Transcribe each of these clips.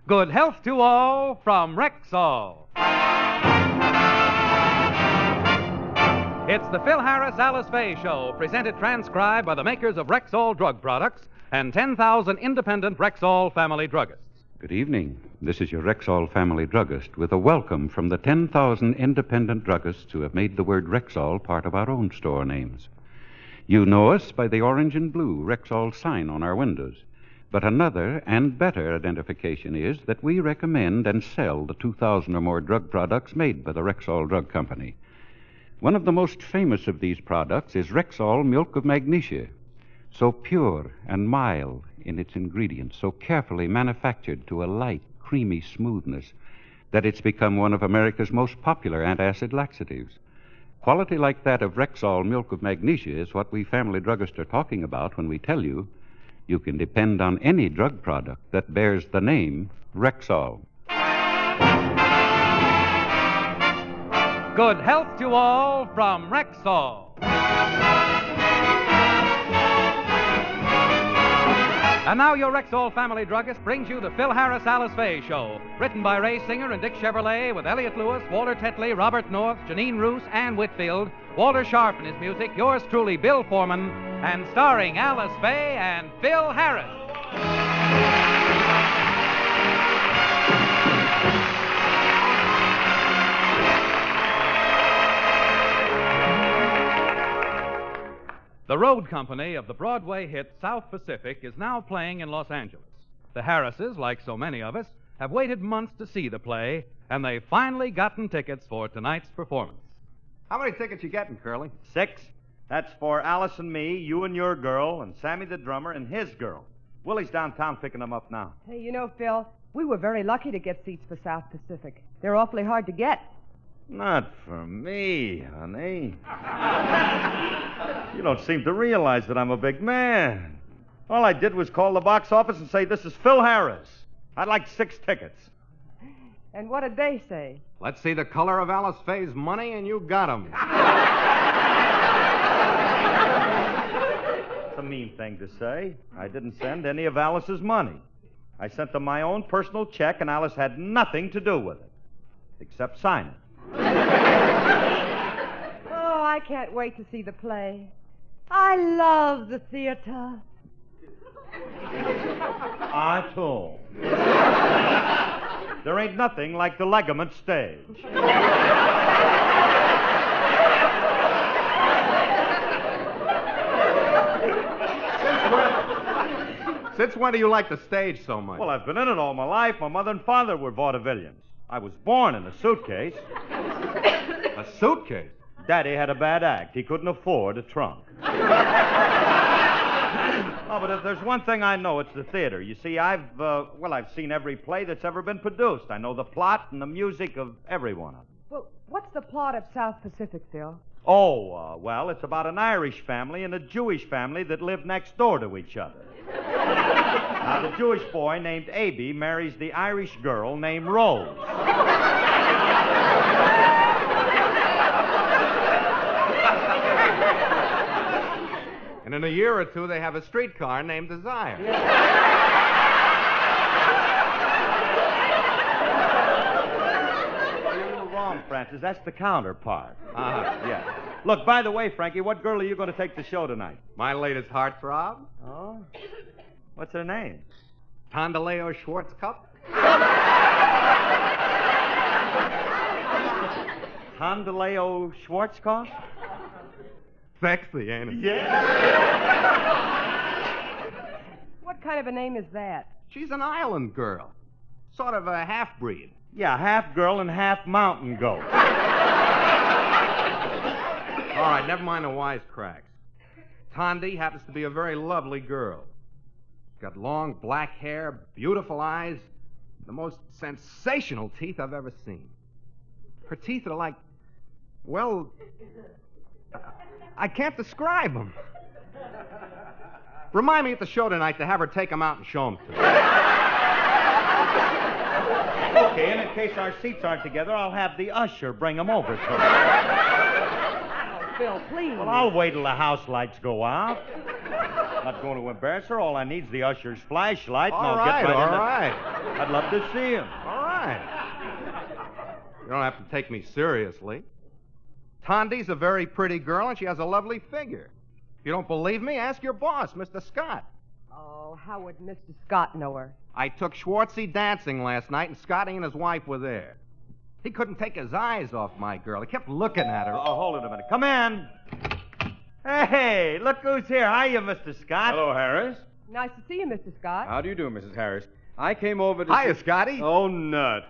Good health to all from Rexall. It's the Phil Harris Alice Faye Show, presented transcribed by the makers of Rexall drug products and 10,000 independent Rexall family druggists. Good evening. This is your Rexall family druggist with a welcome from the 10,000 independent druggists who have made the word Rexall part of our own store names. You know us by the orange and blue Rexall sign on our windows. But another and better identification is that we recommend and sell the 2,000 or more drug products made by the Rexall Drug Company. One of the most famous of these products is Rexall Milk of Magnesia, so pure and mild in its ingredients, so carefully manufactured to a light, creamy smoothness that it's become one of America's most popular antacid laxatives. Quality like that of Rexall Milk of Magnesia is what we family druggists are talking about when we tell you you can depend on any drug product that bears the name Rexall. Good health to all from Rexall. And now your Rexall family druggist brings you the Phil Harris Alice Faye Show, written by Ray Singer and Dick Chevrolet, with Elliot Lewis, Walter Tetley, Robert North, Janine Roos, Ann Whitfield, Walter Sharp in his music, yours truly, Bill Foreman, and starring Alice Faye and Phil Harris. The road company of the Broadway hit South Pacific is now playing in Los Angeles. The Harrises, like so many of us, have waited months to see the play, and they've finally gotten tickets for tonight's performance. How many tickets you getting, Curly? 6. That's for Alice and me, you and your girl, and Sammy the drummer and his girl. Willie's downtown picking them up now. Hey, you know, Phil, we were very lucky to get seats for South Pacific. They're awfully hard to get. Not for me, honey. You don't seem to realize that I'm a big man. All I did was call the box office and say, "This is Phil Harris. I'd like 6 tickets." And what did they say? Let's see the color of Alice Faye's money, and you got 'em. It's a mean thing to say. I didn't send any of Alice's money. I sent them my own personal check, and Alice had nothing to do with it, except sign it. Oh, I can't wait to see the play. I love the theater. I too. There ain't nothing like the Ligament stage. Since when do you like the stage so much? Well, I've been in it all my life. My mother and father were vaudevillians. I was born in a suitcase. A suitcase? Daddy had a bad act. He couldn't afford a trunk. Oh, but if there's one thing I know, it's the theater. You see, I've seen every play that's ever been produced. I know the plot and the music of every one of them. Well, what's the plot of South Pacific, Phil? Well, it's about an Irish family and a Jewish family that live next door to each other. Now, the Jewish boy named Aby marries the Irish girl named Rose. And in a year or two, they have a streetcar named Desire. You're wrong, Francis. That's the counterpart. Yeah. Look, by the way, Frankie, what girl are you going to take to the show tonight? My latest heartthrob, Oh? What's her name? Tondaleo Schwarzkopf. Tondaleo Schwarzkopf? Sexy, ain't it? Yeah. What kind of a name is that? She's an island girl. Sort of a half-breed. Yeah, half girl and half mountain goat. All right, never mind the wisecracks. Tondi happens to be a very lovely girl. Got long black hair, beautiful eyes, the most sensational teeth I've ever seen. Her teeth are like, well, I can't describe them. Remind me at the show tonight to have her take them out and show them to me. Okay, and in case our seats aren't together, I'll have the usher bring them over to her. Phil, please. Well, I'll wait till the house lights go out. Not going to embarrass her. All I need's the usher's flashlight, and All I'll right, get right all in the... right. I'd love to see him. All right. You don't have to take me seriously. Tandi's a very pretty girl, and she has a lovely figure. If you don't believe me, ask your boss, Mr. Scott. Oh, how would Mr. Scott know her? I took Schwartzy dancing last night, and Scotty and his wife were there. He couldn't take his eyes off my girl. He kept looking at her. Oh, hold it a minute. Come in. Hey, look who's here. Hiya, Mr. Scott. Hello, Harris. Nice to see you, Mr. Scott. How do you do, Mrs. Harris? I came over to... Hiya, Scotty. Oh, nuts.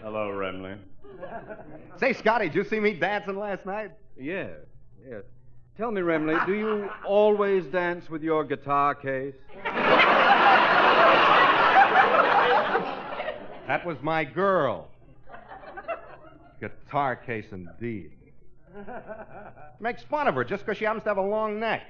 Hello, Remley. Say, Scotty, did you see me dancing last night? Yes. Tell me, Remley, do you always dance with your guitar case? That was my girl. Guitar case indeed. Makes fun of her just because she happens to have a long neck.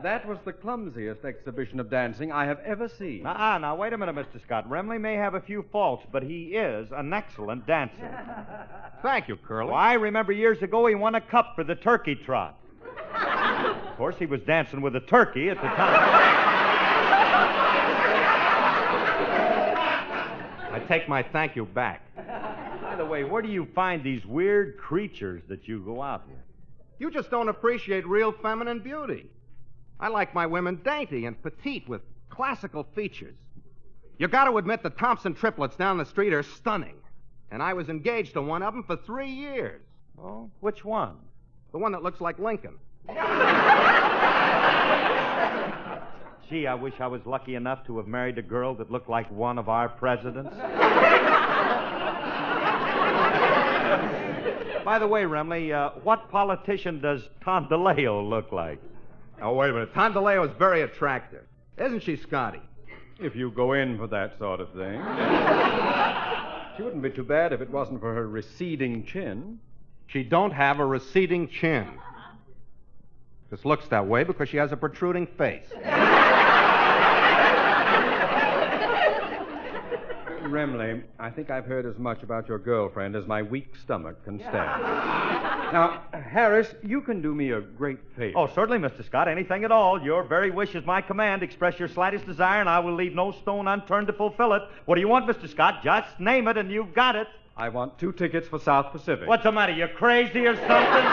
That was the clumsiest exhibition of dancing I have ever seen. Now, wait a minute, Mr. Scott. Remley may have a few faults, but he is an excellent dancer. Thank you, Curly. Well, I remember years ago he won a cup for the turkey trot. Of course, he was dancing with a turkey at the time. I take my thank you back. By the way, where do you find these weird creatures that you go out with? You just don't appreciate real feminine beauty. I like my women dainty and petite with classical features. You got to admit the Thompson triplets down the street are stunning. And I was engaged to one of them for 3 years. Oh, which one? The one that looks like Lincoln. Gee, I wish I was lucky enough to have married a girl that looked like one of our presidents. By the way, Remley, what politician does Tondaleo look like? Oh, wait a minute. Tondaleo is very attractive. Isn't she, Scotty? If you go in for that sort of thing. She wouldn't be too bad if it wasn't for her receding chin. She don't have a receding chin. Just looks that way because she has a protruding face. Remley, I think I've heard as much about your girlfriend as my weak stomach can stand. Now, Harris, you can do me a great favor. Oh, certainly, Mr. Scott. Anything at all. Your very wish is my command. Express your slightest desire, and I will leave no stone unturned to fulfill it. What do you want, Mr. Scott? Just name it, and you've got it. I want 2 tickets for South Pacific. What's the matter? You crazy or something?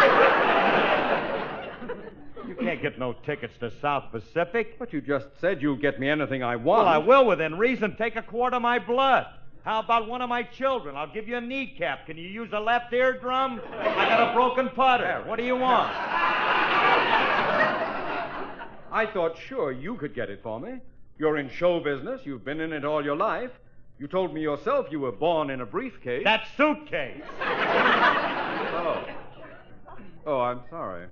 You can't get no tickets to South Pacific. But you just said you'll get me anything I want. Well, I will within reason. Take a quart of my blood. How about one of my children? I'll give you a kneecap. Can you use a left eardrum? I got a broken putter. What do you want? I thought sure you could get it for me. You're in show business. You've been in it all your life. You told me yourself you were born in a briefcase. That suitcase. Oh, I'm sorry.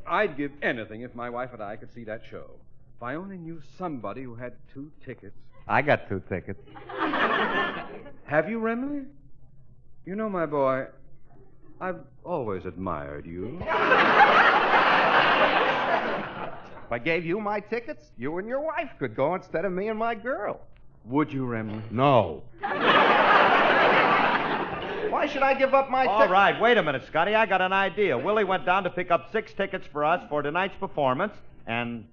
I'd give anything if my wife and I could see that show. If I only knew somebody who had 2 tickets. I got 2 tickets. Have you, Remley? You know, my boy, I've always admired you. If I gave you my tickets, you and your wife could go instead of me and my girl. Would you, Remley? No. Why should I give up my All right, wait a minute, Scotty. I got an idea. Willie went down to pick up 6 tickets for us for tonight's performance, and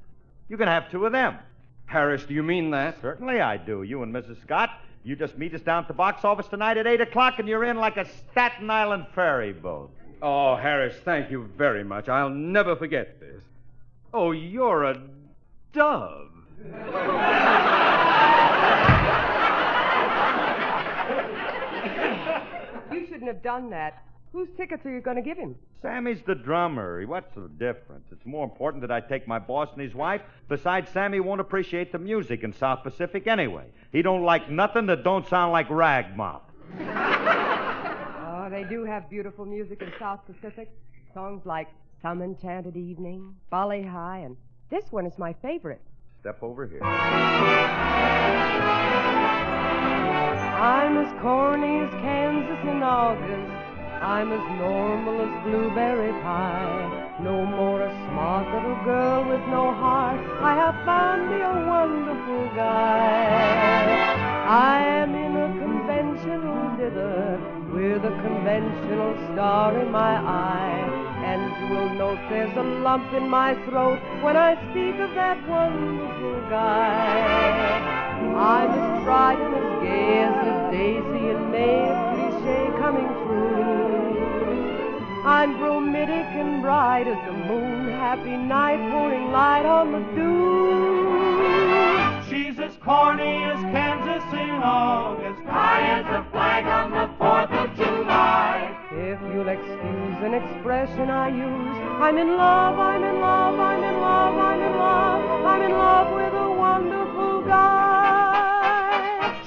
you can have 2 of them. Harris, do you mean that? Certainly I do. You and Mrs. Scott, you just meet us down at the box office tonight at 8 o'clock, and you're in like a Staten Island ferry boat. Oh, Harris, thank you very much. I'll never forget this. Oh, you're a dove. You shouldn't have done that. Whose tickets are you going to give him? Sammy's the drummer. What's the difference? It's more important that I take my boss and his wife. Besides, Sammy won't appreciate the music in South Pacific anyway. He don't like nothing that don't sound like rag mop. Oh, they do have beautiful music in South Pacific. Songs like Some Enchanted Evening, Bali High, and this one is my favorite. Step over here. I'm as corny as Kansas in August. I'm as normal as blueberry pie. No more a smart little girl with no heart. I have found me a wonderful guy. I am in a convention conventional dither with a conventional star in my eye. And you will note there's a lump in my throat when I speak of that wonderful guy. I'm as bright and as gay as a daisy in May, a cliche coming true. I'm bromidic and bright as the moon, happy night pouring light on the dew. She's as corny as Kansas in August, high as a flag on the 4th of July. If you'll excuse an expression I use, I'm in love, I'm in love, I'm in love, I'm in love, I'm in love with a wonderful guy.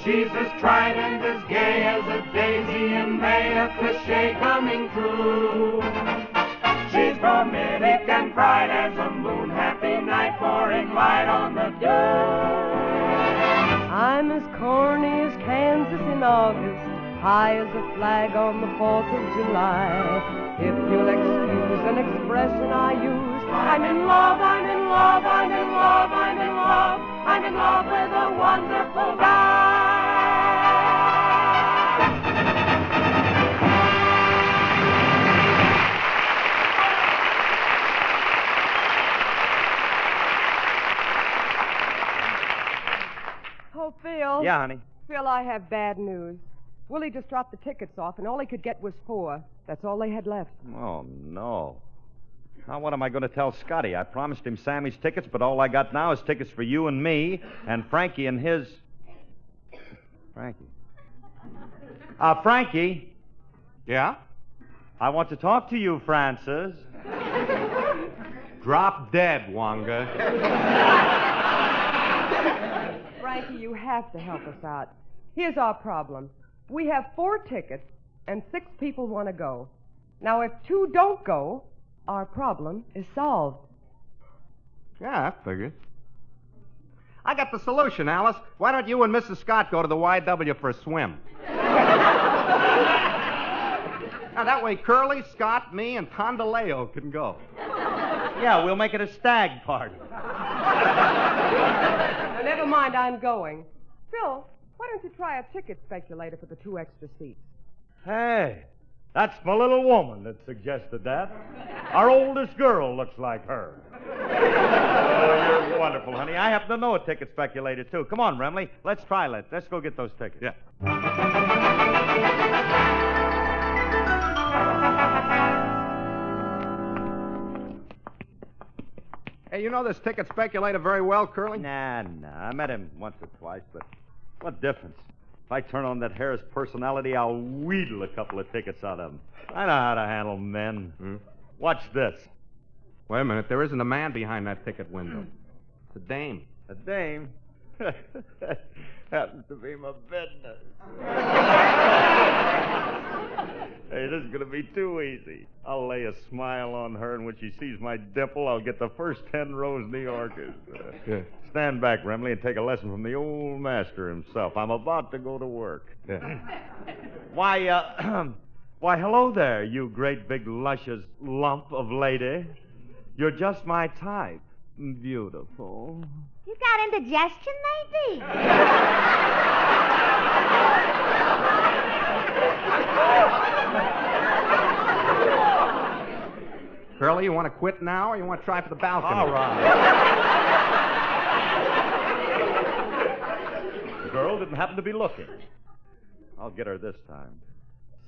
She's as tried and as gay as a daisy in May, a cliche coming true. She's bromidic and bright as a moon, happy night pouring light on the dew. I'm as corny as Kansas in August, high as a flag on the 4th of July. If you'll excuse an expression I use, I'm in love, I'm in love, I'm in love, I'm in love, I'm in love with a wonderful guy. Oh, Phil. Yeah, honey. Phil, I have bad news. Willie just dropped the tickets off, and all he could get was 4. That's all they had left. Oh, no. Now, what am I going to tell Scotty? I promised him Sammy's tickets, but all I got now is tickets for you and me, and Frankie and his... Frankie. Frankie, Yeah? I want to talk to you, Francis. Drop dead, Wonga. Frankie, you have to help us out. Here's our problem. We have 4 tickets, and 6 people want to go. Now, if 2 don't go, our problem is solved. Yeah, I figured. I got the solution, Alice. Why don't you and Mrs. Scott go to the YW for a swim? Now, that way Curly, Scott, me, and Tondaleo can go. Yeah, we'll make it a stag party. Now, never mind, I'm going. Phil, why don't you try a ticket speculator for the 2 extra seats? Hey, that's my little woman that suggested that. Our oldest girl looks like her. Oh, you're wonderful, honey. I happen to know a ticket speculator, too. Come on, Remley. Let's try it. Let's go get those tickets. Yeah. Hey, you know this ticket speculator very well, Curly? Nah. I met him once or twice, but what difference? If I turn on that Harris personality, I'll wheedle a couple of tickets out of him. I know how to handle men. Watch this. Wait a minute. There isn't a man behind that ticket window. It's a dame. A dame? Happens to be my business. Hey, this is going to be too easy. I'll lay a smile on her, and when she sees my dimple, I'll get the first 10 rows New Yorkers. Yeah. Stand back, Remley, and take a lesson from the old master himself. I'm about to go to work. Yeah. Why, hello there, you great big luscious lump of lady. You're just my type. Beautiful. You got indigestion, maybe? Curly, you want to quit now, or you want to try for the balcony? All right. The girl didn't happen to be looking. I'll get her this time.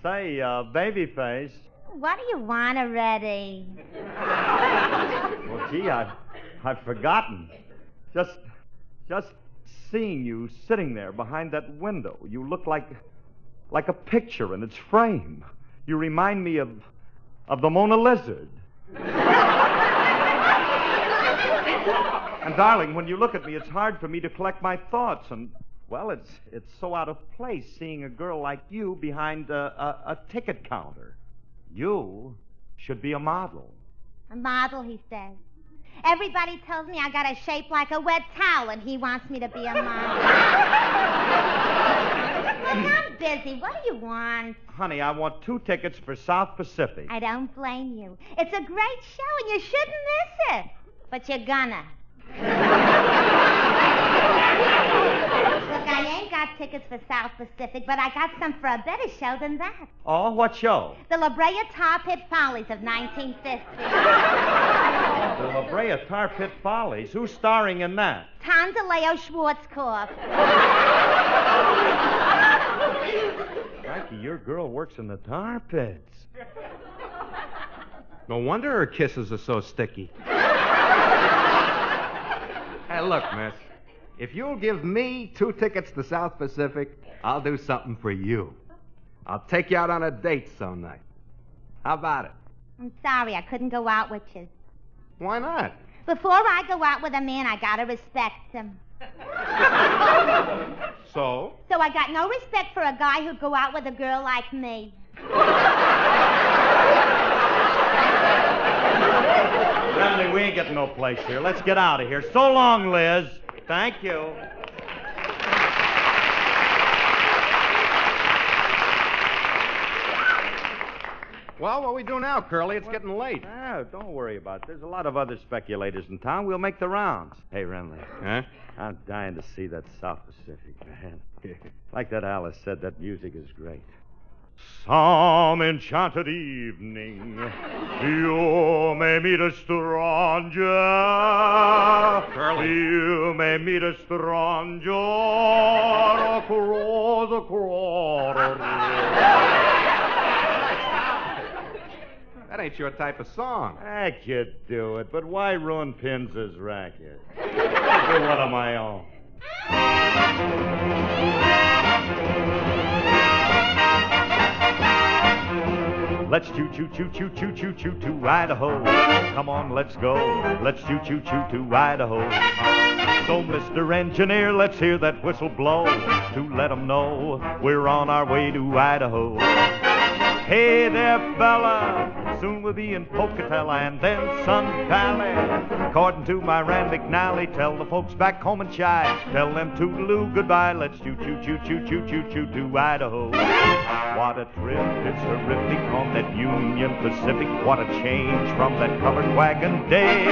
Say, babyface. What do you want already? Well, gee, I've forgotten. Just seeing you sitting there behind that window, you look like a picture in its frame. You remind me of the Mona Lizard. And darling, when you look at me, it's hard for me to collect my thoughts, and well, it's so out of place seeing a girl like you behind a ticket counter. You should be a model. A model, he says. Everybody tells me I got a shape like a wet towel, and he wants me to be a model. Look, I'm busy. What do you want? Honey, I want 2 tickets for South Pacific. I don't blame you. It's a great show, and you shouldn't miss it. But you're gonna. Look, I ain't got tickets for South Pacific, but I got some for a better show than that. Oh, what show? The La Brea Tar Pit Follies of 1950. The La Brea Tar Pit Follies. Who's starring in that? Tondaleo Schwarzkopf. Frankie, your girl works in the tar pits. No wonder her kisses are so sticky. Hey, look, miss. If you'll give me 2 tickets to South Pacific, I'll do something for you. I'll take you out on a date some night. How about it? I'm sorry, I couldn't go out with you. Why not? Before I go out with a man, I gotta respect him. So? So I got no respect for a guy who'd go out with a girl like me. Friendly, we ain't getting no place here. Let's get out of here. So long, Liz. Thank you. Well, what do we do now, Curly? It's getting late. Ah, don't worry about it. There's a lot of other speculators in town. We'll make the rounds. Hey, Renly. Huh? I'm dying to see that South Pacific, man. Like that Alice said, that music is great. Some enchanted evening, you may meet a stranger. Curly. You may meet a stranger across the quarter. That ain't your type of song. I could do it, but why ruin Pinz's racket? I'll do one of my own. Let's choo-choo-choo-choo-choo-choo to Idaho. Come on, let's go. Let's choo-choo-choo to Idaho. So, Mr. Engineer, let's hear that whistle blow to let 'em know we're on our way to Idaho. Hey there, fella. Soon we'll be in Pocatello and then Sun Valley. According to my Rand McNally, tell the folks back home in Chi. Tell them toodaloo goodbye. Let's choo-choo-choo-choo-choo-choo to Idaho. What a trip, it's terrific on that Union Pacific. What a change from that covered wagon day.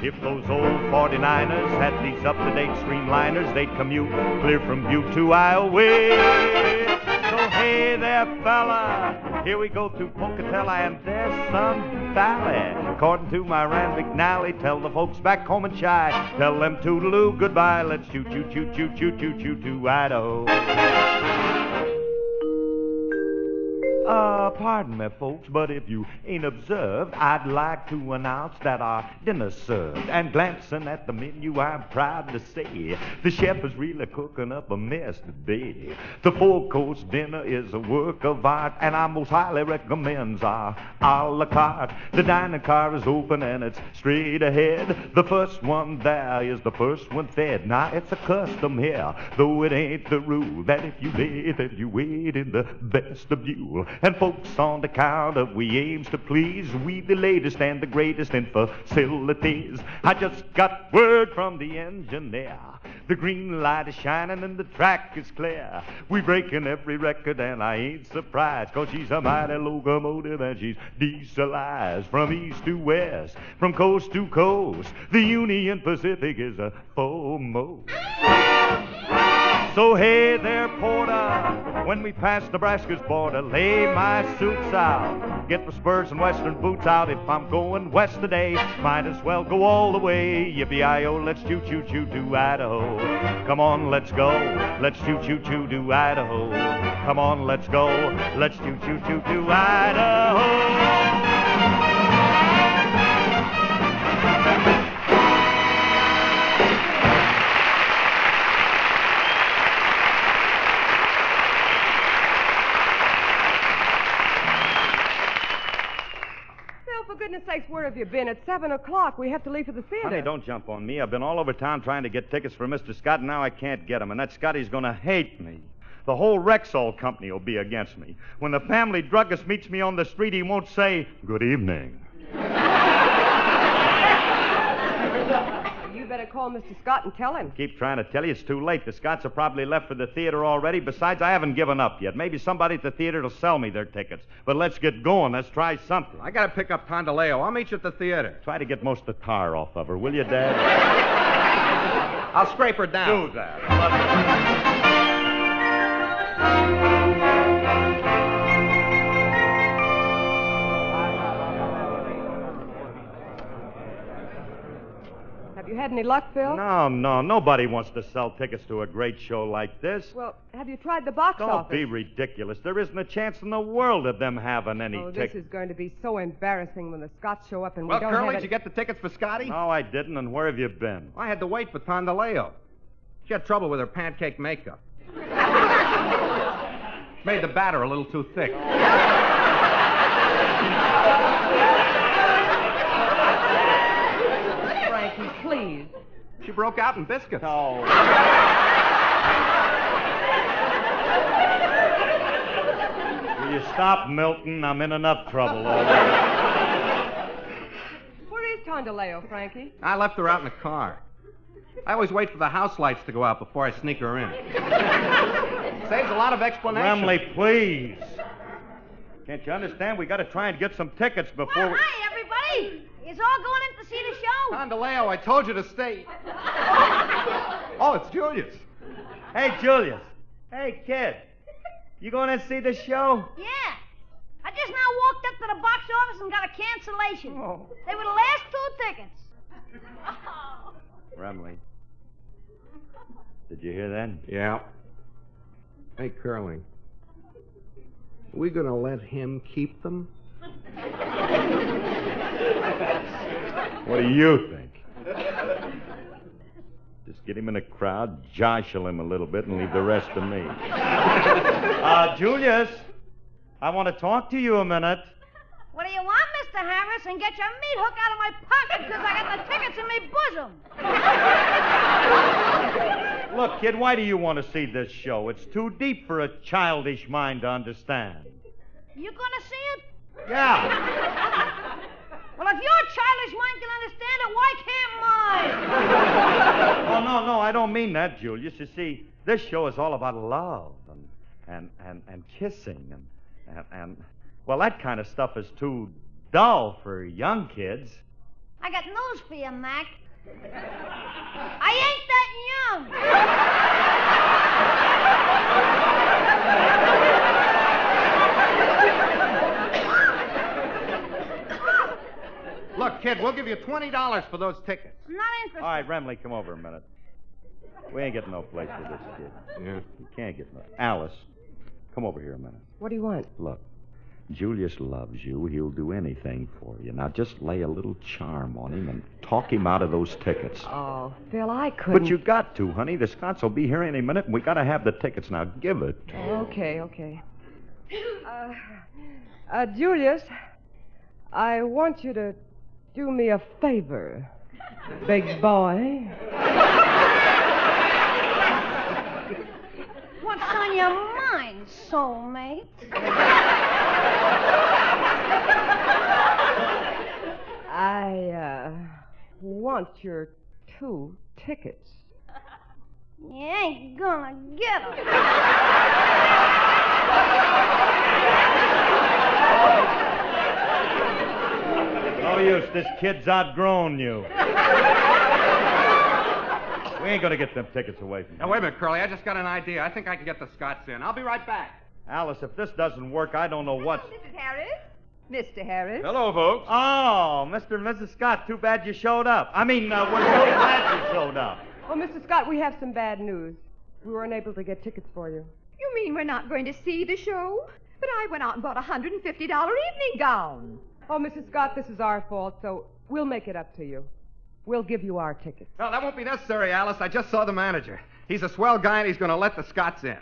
If those old 49ers had these up-to-date streamliners, they'd commute clear from Butte to Iowa. So hey there, fella, here we go to Pocatello and there's Sun Valley. According to my Rand McNally, tell the folks back home in Chi. Tell them toodaloo goodbye. Let's choo-choo-choo-choo-choo-choo to Idaho. Pardon me, folks, but if you ain't observed, I'd like to announce that our dinner's served. And glancing at the menu, I'm proud to say the chef is really cooking up a mess today. The 4-course dinner is a work of art, and I most highly recommends our a la carte. The dining car is open and it's straight ahead. The first one there is the first one fed. Now, it's a custom here, though it ain't the rule, that if you lay, then you wait in the vestibule. And folks on the count of we aims to please, we the latest and the greatest in facilities. I just got word from the engineer. The green light is shining and the track is clear. We breaking every record and I ain't surprised, 'cause she's a mighty locomotive and she's dieselized. From east to west, from coast to coast, the Union Pacific is a foremost. So hey there, porter, when we pass Nebraska's border, lay my suits out, get my spurs and western boots out. If I'm going west today, might as well go all the way. Yippee-i-oh, let's choo-choo-choo to Idaho. Come on, let's go, let's choo-choo-choo to Idaho. Come on, let's go, let's choo-choo-choo to Idaho. For goodness sakes, where have you been? It's 7 o'clock. We have to leave for the theater. Honey, don't jump on me. I've been all over town trying to get tickets for Mr. Scott, and now I can't get them. And that Scotty's going to hate me. The whole Rexall company will be against me. When the family druggist meets me on the street, he won't say, "Good evening." You better call Mr. Scott and tell him. Keep trying to tell you it's too late. The Scotts have probably left for the theater already. Besides, I haven't given up yet. Maybe somebody at the theater will sell me their tickets. But let's get going. Let's try something. I gotta pick up Tondaleo. I'll meet you at the theater. Try to get most of the tar off of her, will you, Dad? I'll scrape her down. Do that. Have you had any luck, Phil? No, nobody wants to sell tickets to a great show like this. Well, have you tried the box Don't office? be ridiculous. There isn't a chance in the world of them having any Oh, this tickets. is going to be so embarrassing when the Scots show up and Well, we don't Curly, have did you get the tickets for Scotty? No, I didn't, and where have you been? I had to wait for Tondaleo. She had trouble with her pancake makeup. Made the batter a little too thick. Frankie, please. She broke out in biscuits. Oh. Will you stop, Milton? I'm in enough trouble already. Where is Tondaleo, Frankie? I left her out in the car. I always wait for the house lights to go out before I sneak her in. Saves a lot of explanation. Remley, please. Can't you understand? We got to try and get some tickets before Well, we... hi, everybody. Is all going in to see the show? Tondaleo, I told you to stay. Oh, it's Julius. Hey, Julius. Hey, kid. You going to see the show? Yeah. I just now walked up to the box office and got a cancellation. Oh. They were the last 2 tickets. Remley. Did you hear that? Yeah. Hey, Curly. We gonna let him keep them? What do you think? Just get him in a crowd, jostle him a little bit, and leave the rest to me. Julius, I want to talk to you a minute. What do you want, Mr. Harris? And get your meat hook out of my pocket because I got the tickets in my bosom. Look, kid, why do you want to see this show? It's too deep for a childish mind to understand. You gonna see it? Yeah. Well, if your childish mind can understand it, why can't mine? Oh, no, I don't mean that, Julius. You see, this show is all about love and kissing and well, that kind of stuff is too dull for young kids. I got news for you, Mac. I ain't that young. Look, kid, we'll give you $20 for those tickets. I'm not interested. All right, Remley, come over a minute. We ain't getting no place for this kid. Yeah. You can't get no. Alice, come over here a minute. What do you want? Look, Julius loves you. He'll do anything for you. Now, just lay a little charm on him and talk him out of those tickets. Oh, Phil, I couldn't. But you got to, honey. The Scots will be here any minute, and we got to have the tickets. Now, give it. Okay. Julius, I want you to do me a favor, big boy. What's on your mind, soulmate? I want your 2 tickets. You ain't gonna get 'em. No use. This kid's outgrown you. We ain't going to get them tickets away from you. Now, wait a minute, Curly. I just got an idea. I think I can get the Scots in. I'll be right back. Alice, if this doesn't work, I don't know what... Mrs. Harris? Mr. Harris? Hello, folks. Oh, Mr. and Mrs. Scott, too bad you showed up. I mean, we're so glad you showed up. Oh, Mr. Scott, we have some bad news. We were unable to get tickets for you. You mean we're not going to see the show? But I went out and bought a $150 evening gown. Oh, Mrs. Scott, this is our fault, so we'll make it up to you. We'll give you our tickets. No, that won't be necessary, Alice. I just saw the manager. He's a swell guy, and he's going to let the Scots in.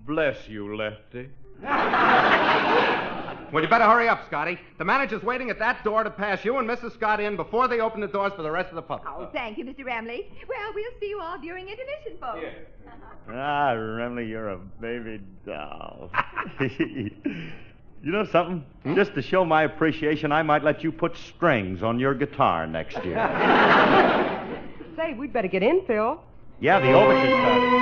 Bless you, Lefty. Well, you better hurry up, Scotty. The manager's waiting at that door to pass you and Mrs. Scott in before they open the doors for the rest of the public. Oh, thank you, Mr. Ramley. Well, we'll see you all during intermission, folks. Ah, Remley, you're a baby doll. You know something? Just to show my appreciation, I might let you put strings on your guitar next year. Say, we'd better get in, Phil. Yeah, the overture's started.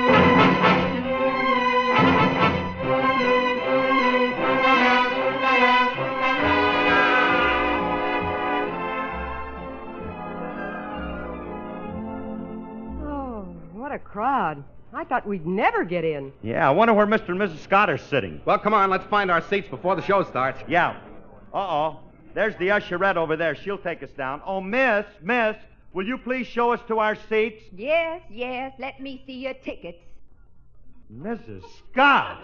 Oh, what a crowd. I thought we'd never get in. Yeah, I wonder where Mr. and Mrs. Scott are sitting. Well, come on, let's find our seats before the show starts. Yeah. Uh-oh. There's the usherette over there. She'll take us down. Oh, miss, will you please show us to our seats? Yes, yes, let me see your tickets. Mrs. Scott!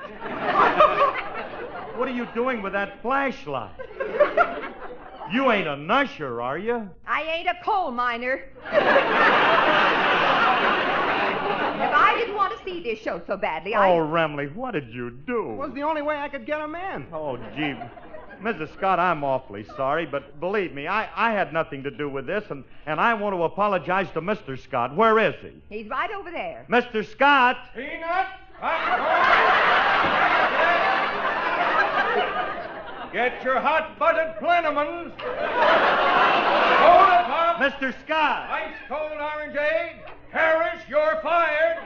What are you doing with that flashlight? You ain't an usher, are you? I ain't a coal miner. If I didn't want to see this show so badly, Oh, Remley, what did you do? It was the only way I could get him in. Oh, gee. Mrs. Scott, I'm awfully sorry, but believe me, I had nothing to do with this, and I want to apologize to Mr. Scott. Where is he? He's right over there. Mr. Scott! Peanut! Get your hot-butted plenamons. Hold it up. Mr. Scott! Ice cold orangeade. Harris, you're fired.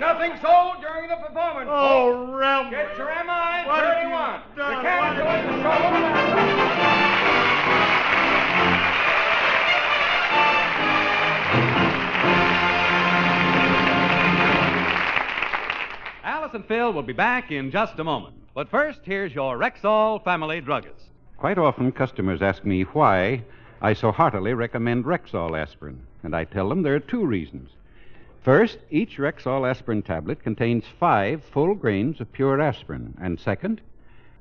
Nothing sold during the performance. Oh, Remley. Get your MI What have 31. you done? You can't What go have in the show. Alice and Phil will be back in just a moment. But first, here's your Rexall family druggist. Quite often, customers ask me why I so heartily recommend Rexall aspirin, and I tell them there are two reasons. First, each Rexall aspirin tablet contains 5 full grains of pure aspirin, and second,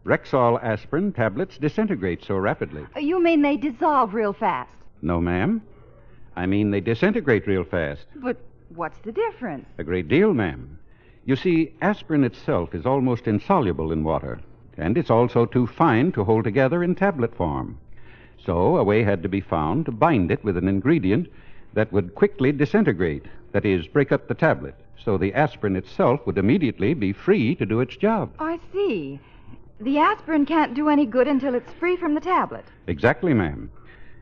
Rexall aspirin tablets disintegrate so rapidly. You mean they dissolve real fast? No, ma'am. I mean they disintegrate real fast. But what's the difference? A great deal, ma'am. You see, aspirin itself is almost insoluble in water, and it's also too fine to hold together in tablet form. So a way had to be found to bind it with an ingredient that would quickly disintegrate, that is, break up the tablet, so the aspirin itself would immediately be free to do its job. I see. The aspirin can't do any good until it's free from the tablet. Exactly, ma'am.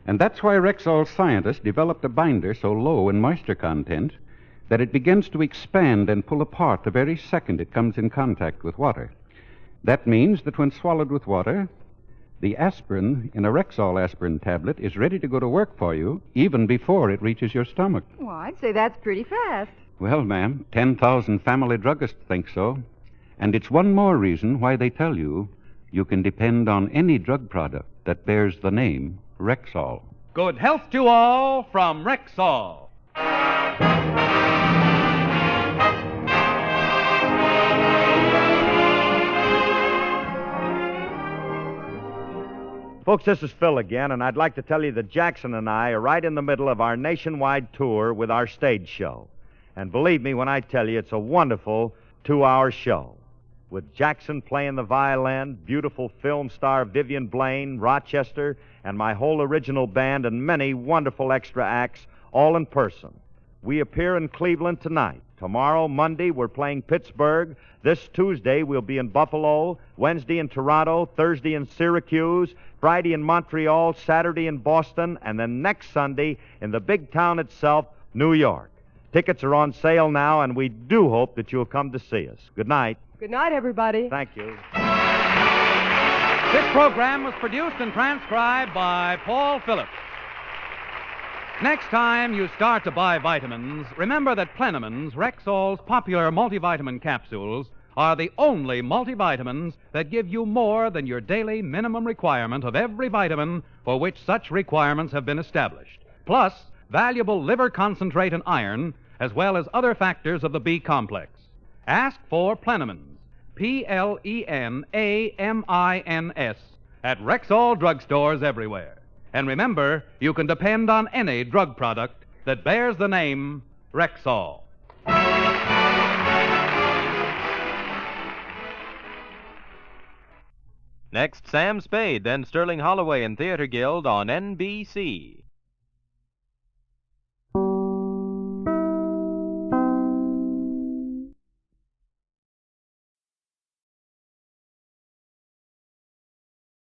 And that's why Rexall scientists developed a binder so low in moisture content that it begins to expand and pull apart the very second it comes in contact with water. That means that when swallowed with water, the aspirin in a Rexall aspirin tablet is ready to go to work for you even before it reaches your stomach. Well, I'd say that's pretty fast. Well, ma'am, 10,000 family druggists think so. And it's one more reason why they tell you you can depend on any drug product that bears the name Rexall. Good health to all from Rexall. Folks, this is Phil again, and I'd like to tell you that Jackson and I are right in the middle of our nationwide tour with our stage show. And believe me when I tell you, it's a wonderful 2-hour show. With Jackson playing the violin, beautiful film star Vivian Blaine, Rochester, and my whole original band, and many wonderful extra acts, all in person. We appear in Cleveland tonight. Tomorrow, Monday, we're playing Pittsburgh. This Tuesday, we'll be in Buffalo. Wednesday in Toronto. Thursday in Syracuse. Friday in Montreal. Saturday in Boston. And then next Sunday in the big town itself, New York. Tickets are on sale now, and we do hope that you'll come to see us. Good night. Good night, everybody. Thank you. This program was produced and transcribed by Paul Phillips. Next time you start to buy vitamins, remember that Plenamins, Rexall's popular multivitamin capsules, are the only multivitamins that give you more than your daily minimum requirement of every vitamin for which such requirements have been established, plus valuable liver concentrate and iron, as well as other factors of the B complex. Ask for Plenamins, Plenamins, at Rexall drugstores everywhere. And remember, you can depend on any drug product that bears the name Rexall. Next, Sam Spade, then Sterling Holloway and Theater Guild on NBC.